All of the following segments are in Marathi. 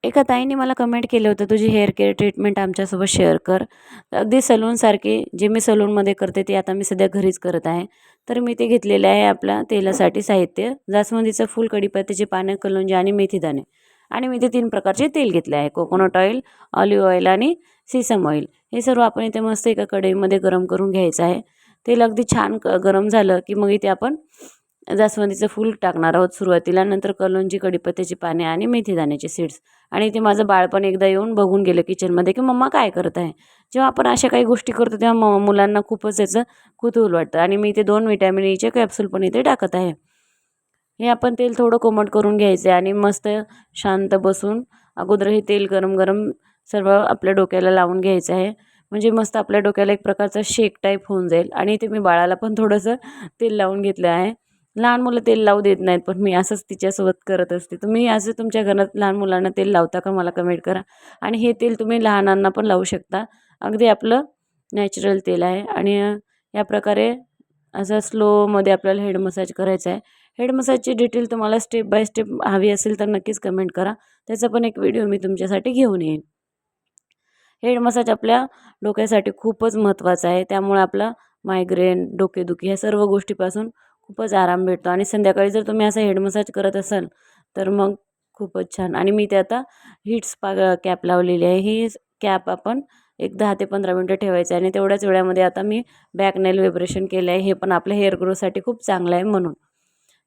एका ताईने मला कमेंट केलं होतं, तुझी हेअर केअर ट्रीटमेंट आमच्यासोबत शेअर कर. अगदी सलूनसारखी जे मी सलूनमध्ये करते ते आता मी सध्या घरीच करत आहे. तर मी ते घेतलेले आहे आपल्या तेलासाठी साहित्य. जास्वंदीचं फूल, कढीपत्त्याची पानं, कलोंजी आणि मेथीदाणे. आणि मी ते 3 प्रकारचे तेल घेतले आहे. कोकोनट ऑइल, ऑलिव्ह ऑइल आणि सीसम ऑइल. हे सर्व आपण इथे मस्त एका कढईमध्ये गरम करून घ्यायचं आहे. तेल अगदी छान गरम झालं की मग इथे आपण जास्वंदीचं फूल टाकणार आहोत सुरुवातीला. नंतर कलोंजी, कढीपत्त्याची पाने आणि मेथीदाण्याचे सीड्स. आणि ते माझं बाळपण एकदा येऊन बघून गेलं किचनमध्ये की मम्मा काय करत आहे. जेव्हा आपण अशा काही गोष्टी करतो तेव्हा मुलांना खूपच याचं कुतूहल वाटतं. आणि मी ते 2 व्हिटॅमिन ईचे कॅप्सूल पण इथे टाकत आहे. हे आपण तेल थोडं कोमट करून घ्यायचं आहे आणि मस्त शांत बसून अगोदर हे तेल गरम गरम सर्व आपल्या डोक्याला लावून घ्यायचं आहे. म्हणजे मस्त आपल्या डोक्याला एक प्रकारचा शेक टाईप होऊन जाईल. आणि इथे मी बाळाला पण थोडंसं तेल लावून घेतलं आहे. लहान मुलं तेल लावू देत नाहीत, पण मी असंच तिच्यासोबत करत असते. तुम्ही असं तुमच्या घरात लहान मुलांना तेल लावता का, मला कमेंट करा. आणि हे तेल तुम्ही लहानांना पण लावू शकता. अगदी आपलं नॅचरल तेल आहे. आणि या प्रकारे असं स्लोमध्ये आपल्याला हेड मसाज करायचा आहे. हेड मसाजची डिटेल तुम्हाला स्टेप बाय स्टेप हवी असेल तर नक्कीच कमेंट करा. त्याचा पण एक व्हिडिओ मी तुमच्यासाठी घेऊन येईन. हेड मसाज आपल्या डोक्यासाठी खूपच महत्त्वाचा आहे. त्यामुळे आपला मायग्रेन, डोकेदुखी ह्या सर्व गोष्टीपासून खूपच आराम भेटतो. आणि संध्याकाळी जर तुम्ही असा हेड मसाज करत असाल तर मग खूपच छान. आणि मी ते आता हीट स्पा कॅप लावलेली आहे. ही कॅप आपण एक 10 ते 15 मिनटं ठेवायचं आहे. आणि तेवढ्याच वेळामध्ये आता मी बॅक नेल व्हायब्रेशन केलं आहे. हे पण आपल्या हेअर ग्रोसाठी खूप चांगलं आहे म्हणून.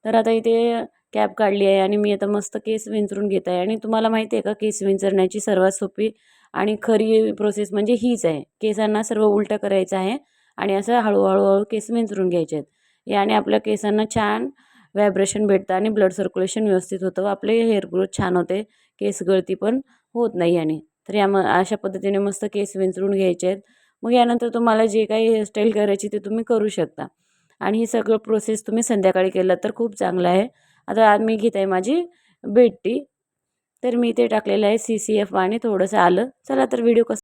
तर आता इथे कॅप काढली आहे आणि मी आता मस्त केस विंचरून घेत आहे. आणि तुम्हाला माहिती आहे का, केस विंचरण्याची सर्वात सोपी आणि खरी प्रोसेस म्हणजे हीच आहे. केसांना सर्व उलटं करायचं आहे आणि असं हळूहळू केस विंचरून घ्यायचे आहेत. याने आपल्या केसांना छान व्हायब्रेशन भेटतं आणि ब्लड सर्क्युलेशन व्यवस्थित होतं. आपले हेअर ग्रोथ छान होते. केस गळती पण होत नाही याने. तर अशा पद्धतीने मस्त केस विंचरून घ्यायचे आहेत. मग यानंतर तुम्हाला जे काही हेअरस्टाईल करायची ते तुम्ही करू शकता. आणि ही सगळं प्रोसेस तुम्ही संध्याकाळी केलं तर खूप चांगलं आहे. आता आज मी घेत आहे माझी बेड टी. तर मी ते टाकलेलं आहे CCF आणि थोडंसं आलं. चला तर व्हिडिओ